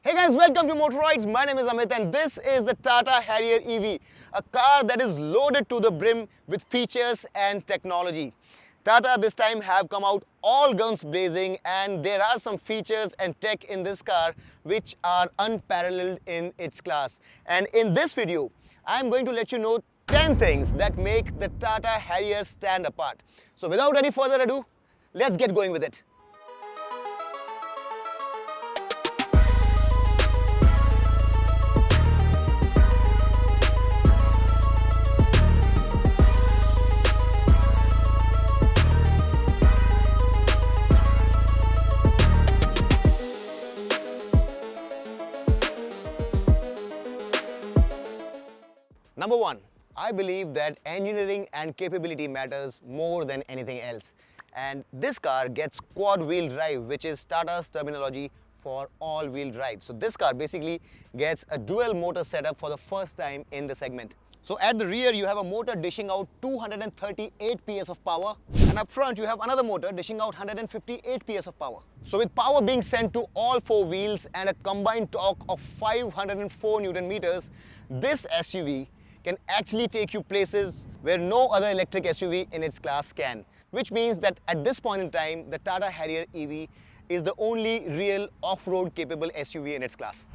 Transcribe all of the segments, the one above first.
Hey guys, welcome to Motoroids. My name is Amit and this is the Tata Harrier EV, a car that is loaded to the brim with features and technology. Tata this time have come out all guns blazing, and there are some features and tech in this car which are unparalleled in its class. And in this video, I am going to let you know 10 things that make the Tata Harrier stand apart. So without any further ado, let's get going with it. Number one, I believe that engineering and capability matters more than anything else. And this car gets quad wheel drive, which is Tata's terminology for all wheel drive. So this car basically gets a dual motor setup for the first time in the segment. So at the rear you have a motor dishing out 238 PS of power, and up front you have another motor dishing out 158 PS of power. So with power being sent to all four wheels and a combined torque of 504 Newton meters, this SUV can actually take you places where no other electric SUV in its class can. Which means that at this point in time, the Tata Harrier EV is the only real off-road capable SUV in its class.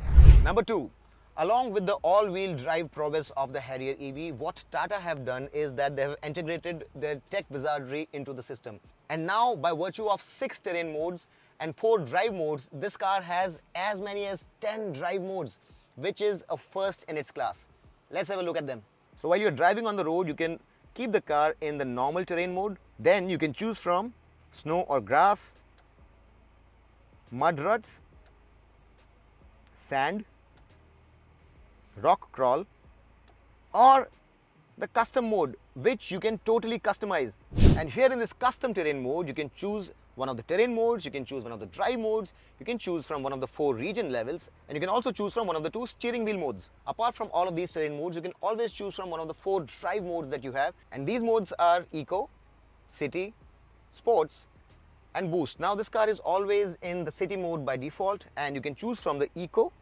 Number two, along with the all-wheel drive prowess of the Harrier EV, what Tata have done is that they have integrated their tech wizardry into the system. And now, by virtue of 6 terrain modes and 4 drive modes, this car has as many as 10 drive modes, which is a first in its class. Let's have a look at them. So while you're driving on the road, you can keep the car in the normal terrain mode. Then you can choose from snow or grass, mud ruts, sand, rock crawl, or the custom mode, which you can totally customize. And here in this custom terrain mode, you can choose one of the terrain modes, you can choose one of the drive modes, you can choose from one of the 4 region levels, and you can also choose from one of the 2 steering wheel modes. Apart from all of these terrain modes, you can always choose from one of the 4 drive modes that you have, and these modes are Eco, City, Sports, and Boost. Now this car is always in the City mode by default, and you can choose from the Eco,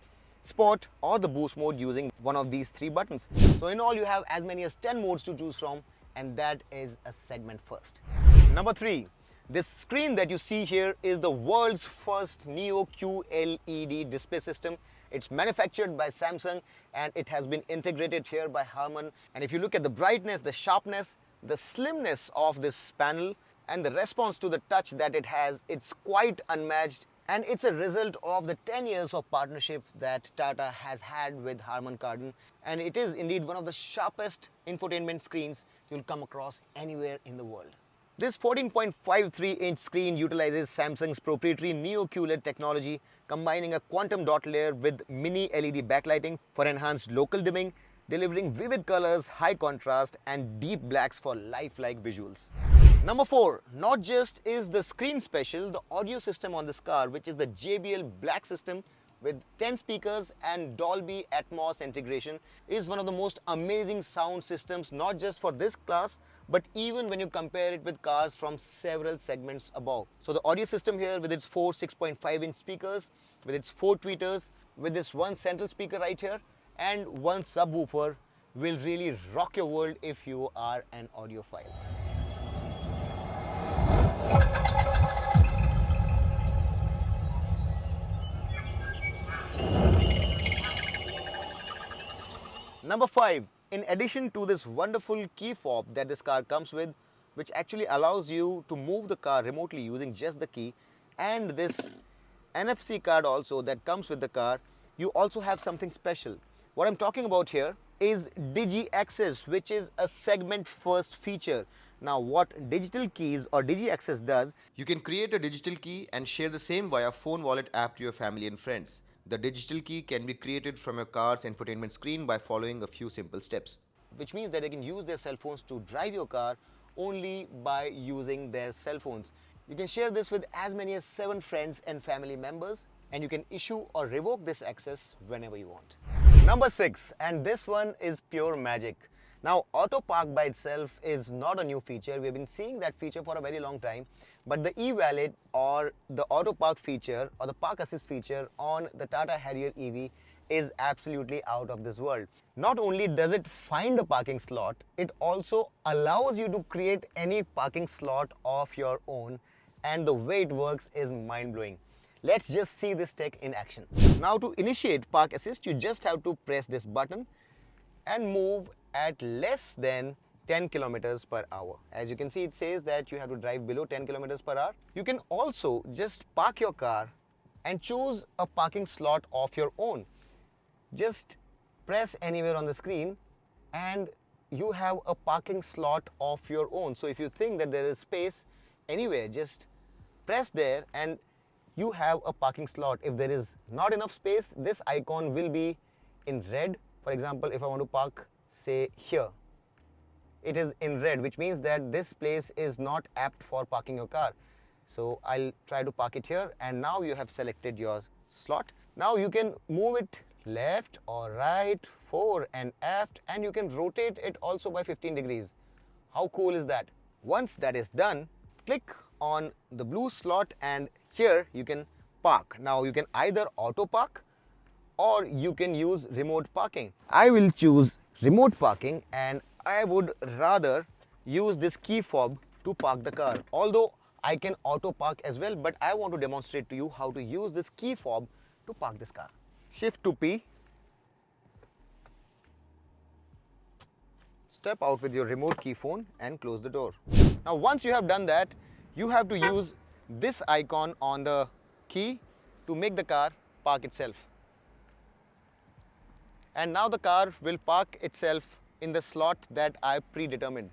Sport, or the Boost mode using one of these 3 buttons. So in all, you have as many as 10 modes to choose from, and that is a segment first. Number 3. This screen that you see here is the world's first Neo QLED display system. It's manufactured by Samsung and it has been integrated here by Harman. And if you look at the brightness, the sharpness, the slimness of this panel and the response to the touch that it has, it's quite unmatched. And it's a result of the 10 years of partnership that Tata has had with Harman Kardon. And it is indeed one of the sharpest infotainment screens you'll come across anywhere in the world. This 14.53-inch screen utilizes Samsung's proprietary Neo QLED technology, combining a quantum dot layer with mini LED backlighting for enhanced local dimming, delivering vivid colors, high contrast, and deep blacks for lifelike visuals. Number 4, not just is the screen special, the audio system on this car, which is the JBL Black system with 10 speakers and Dolby Atmos integration, is one of the most amazing sound systems, not just for this class, but even when you compare it with cars from several segments above. So the audio system here with its 4 6.5-inch speakers, with its 4 tweeters, with this one central speaker right here, and one subwoofer will really rock your world if you are an audiophile. Number 5, in addition to this wonderful key fob that this car comes with, which actually allows you to move the car remotely using just the key, and this NFC card also that comes with the car, you also have something special. What I'm talking about here is Digi Access, which is a segment first feature. Now what digital keys or Digi Access does, you can create a digital key and share the same via phone wallet app to your family and friends. The digital key can be created from your car's infotainment screen by following a few simple steps, which means that they can use their cell phones to drive your car only by using their cell phones. You can share this with as many as 7 friends and family members, and you can issue or revoke this access whenever you want. Number 6, and this one is pure magic. Now, auto park by itself is not a new feature. We've been seeing that feature for a very long time, but the e-wallet or the auto park feature or the park assist feature on the Tata Harrier EV is absolutely out of this world. Not only does it find a parking slot, it also allows you to create any parking slot of your own, and the way it works is mind-blowing. Let's just see this tech in action. Now, to initiate park assist, you just have to press this button and move at less than 10 kilometers per hour. As you can see, it says that you have to drive below 10 kilometers per hour. You can also just park your car and choose a parking slot of your own. Just press anywhere on the screen and you have a parking slot of your own. So if you think that there is space anywhere, just press there and you have a parking slot. If there is not enough space, this icon will be in red. For example, if I want to park, say here, it is in red, which means that this place is not apt for parking your car. So I'll try to park it here, and now you have selected your slot. Now you can move it left or right, fore and aft, and you can rotate it also by 15 degrees. How cool is that? Once that is done, click on the blue slot and here you can park. Now you can either auto park or you can use remote parking. I will choose remote parking and I would rather use this key fob to park the car. Although I can auto park as well, but I want to demonstrate to you how to use this key fob to park this car. Shift to P. Step out with your remote key phone and close the door. Now once you have done that, you have to use this icon on the key to make the car park itself. And now the car will park itself in the slot that I predetermined.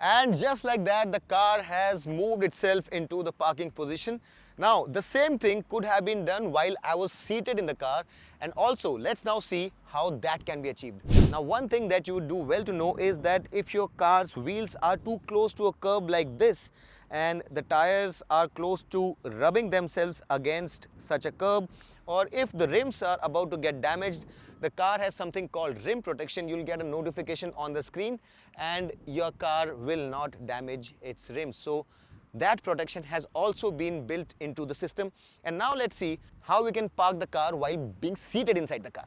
And just like that, the car has moved itself into the parking position. Now, the same thing could have been done while I was seated in the car. And also, let's now see how that can be achieved. Now, one thing that you would do well to know is that if your car's wheels are too close to a curb like this, and the tires are close to rubbing themselves against such a curb, or if the rims are about to get damaged, the car has something called rim protection. You'll get a notification on the screen and your car will not damage its rims. So that protection has also been built into the system. And now let's see how we can park the car while being seated inside the car.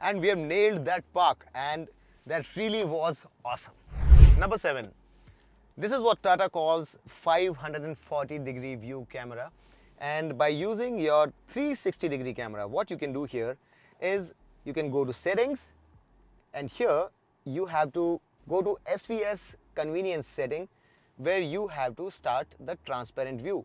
And we have nailed that park, and that really was awesome. Number 7. This is what Tata calls 540 degree view camera. And by using your 360 degree camera, what you can do here is you can go to settings, and here you have to go to SVS convenience setting where you have to start the transparent view.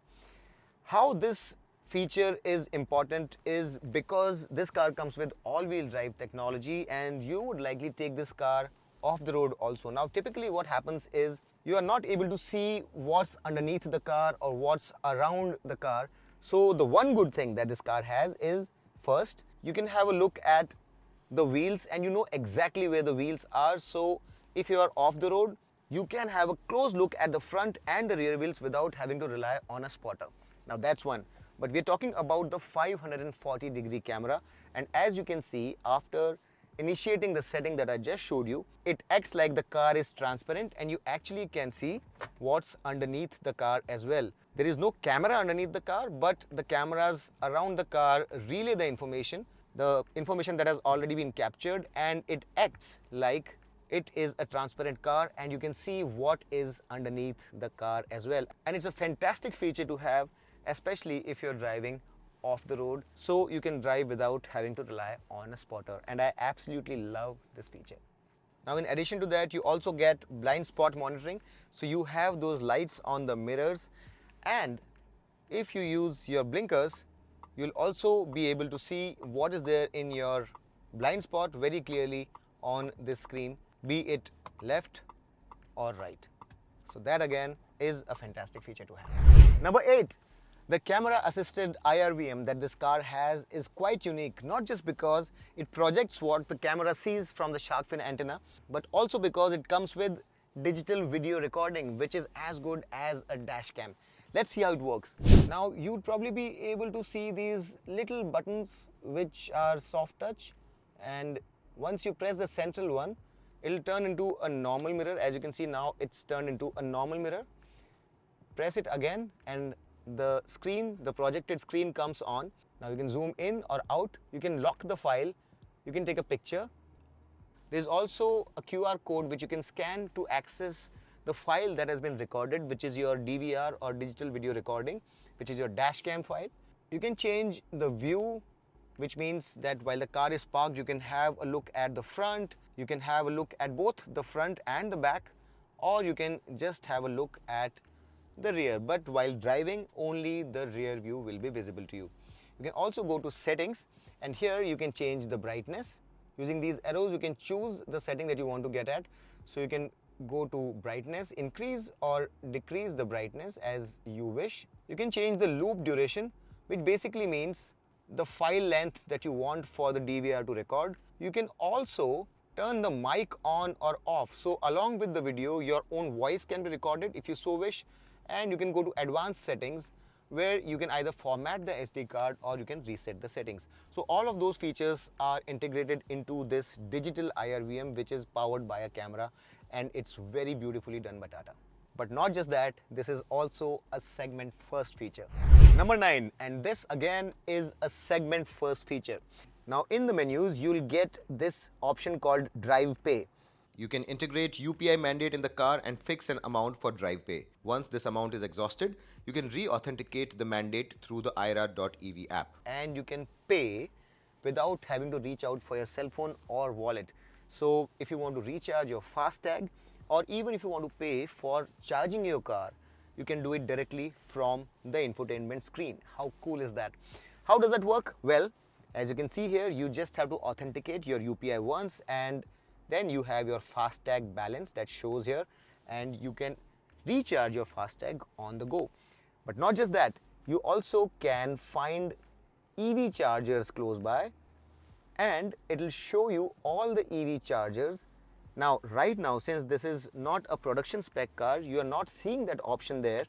How this feature is important is because this car comes with all-wheel drive technology and you would likely take this car off the road also. Now typically what happens is you are not able to see what's underneath the car or what's around the car. So the one good thing that this car has is, first, you can have a look at the wheels and you know exactly where the wheels are. So if you are off the road, you can have a close look at the front and the rear wheels without having to rely on a spotter. Now that's one. But we're talking about the 540 degree camera, and as you can see, after initiating the setting that I just showed you, it acts like the car is transparent and you actually can see what's underneath the car as well. There is no camera underneath the car, but the cameras around the car relay the information that has already been captured, and it acts like it is a transparent car and you can see what is underneath the car as well. And it's a fantastic feature to have, especially if you're driving off the road, so you can drive without having to rely on a spotter, and I absolutely love this feature. Now in addition to that, you also get blind spot monitoring, so you have those lights on the mirrors, and if you use your blinkers, you'll also be able to see what is there in your blind spot very clearly on this screen, be it left or right. So that again is a fantastic feature to have. Number 8. The camera assisted IRVM that this car has is quite unique, not just because it projects what the camera sees from the shark fin antenna, but also because it comes with digital video recording, which is as good as a dash cam. Let's see how it works. Now you'd probably be able to see these little buttons which are soft touch, and once you press the central one, it'll turn into a normal mirror. As you can see now, it's turned into a normal mirror. Press it again and the screen, the projected screen comes on. Now you can zoom in or out, you can lock the file, you can take a picture. There's also a QR code which you can scan to access the file that has been recorded, which is your DVR or digital video recording, which is your dash cam file. You can change the view, which means that while the car is parked, you can have a look at the front, you can have a look at both the front and the back, or you can just have a look at the rear, but while driving, only the rear view will be visible to you. You can also go to settings, and here you can change the brightness. Using these arrows, you can choose the setting that you want to get at. So you can go to brightness, increase or decrease the brightness as you wish. You can change the loop duration, which basically means the file length that you want for the DVR to record. You can also turn the mic on or off, so along with the video, your own voice can be recorded if you so wish. And you can go to advanced settings, where you can either format the SD card or you can reset the settings. So all of those features are integrated into this digital IRVM, which is powered by a camera, and it's very beautifully done by Tata. But not just that, this is also a segment first feature. Number 9, and this again is a segment first feature. Now in the menus, you'll get this option called DrivePay. You can integrate UPI mandate in the car and fix an amount for DrivePay. Once this amount is exhausted, you can re-authenticate the mandate through the IRA.EV app. And you can pay without having to reach out for your cell phone or wallet. So if you want to recharge your FASTag, or even if you want to pay for charging your car, you can do it directly from the infotainment screen. How cool is that? How does that work? Well, as you can see here, you just have to authenticate your UPI once, and then you have your FASTag balance that shows here, and you can recharge your FASTag on the go. But not just that, you also can find EV chargers close by, and it will show you all the EV chargers. Now, right now, since this is not a production spec car, you are not seeing that option there.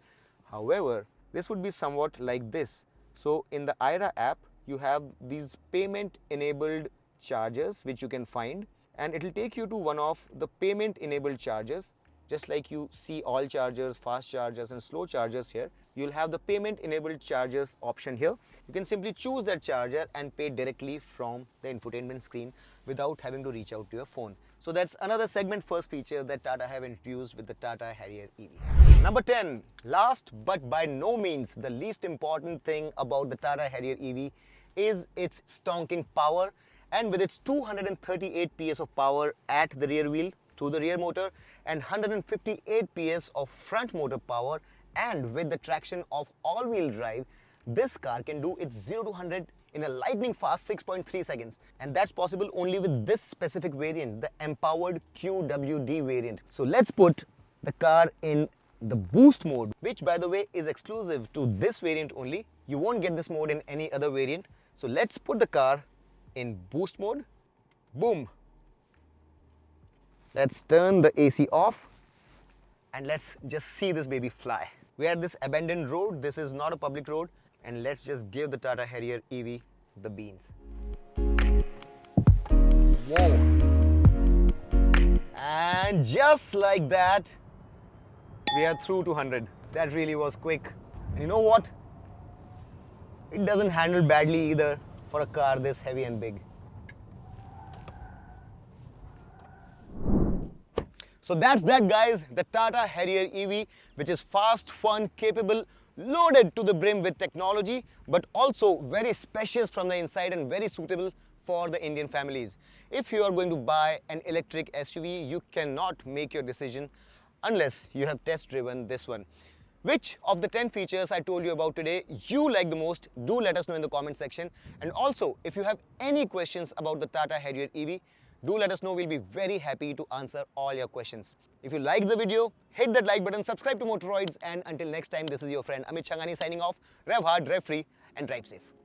However, this would be somewhat like this. So in the IRA app, you have these payment enabled chargers which you can find, and it will take you to one of the payment enabled chargers. Just like you see all chargers, fast chargers and slow chargers here, you'll have the payment enabled chargers option here. You can simply choose that charger and pay directly from the infotainment screen without having to reach out to your phone. So that's another segment first feature that Tata have introduced with the Tata Harrier EV. Number 10, last but by no means the least important thing about the Tata Harrier EV is its stonking power. And with its 238 PS of power at the rear wheel through the rear motor and 158 PS of front motor power, and with the traction of all-wheel drive, this car can do its 0 to 100 in a lightning fast 6.3 seconds. And that's possible only with this specific variant, the empowered QWD variant. So let's put the car in the boost mode, which by the way is exclusive to this variant only. You won't get this mode in any other variant. So let's put the car in boost mode. Boom. Let's turn the AC off and let's just see this baby fly. We are at this abandoned road. This is not a public road, and let's just give the Tata Harrier EV the beans. Whoa. And just like that, we are through to 100. That really was quick. And you know what? It doesn't handle badly either for a car this heavy and big. So that's that, guys, the Tata Harrier EV, which is fast, fun, capable, loaded to the brim with technology, but also very spacious from the inside and very suitable for the Indian families. If you are going to buy an electric SUV, you cannot make your decision unless you have test driven this one. Which of the 10 features I told you about today you like the most? Do let us know in the comment section. And also, if you have any questions about the Tata Harrier EV, do let us know. We'll be very happy to answer all your questions. If you liked the video, hit that like button, subscribe to Motoroids, and until next time, this is your friend Amit Changani signing off. Rev hard, rev free, and drive safe.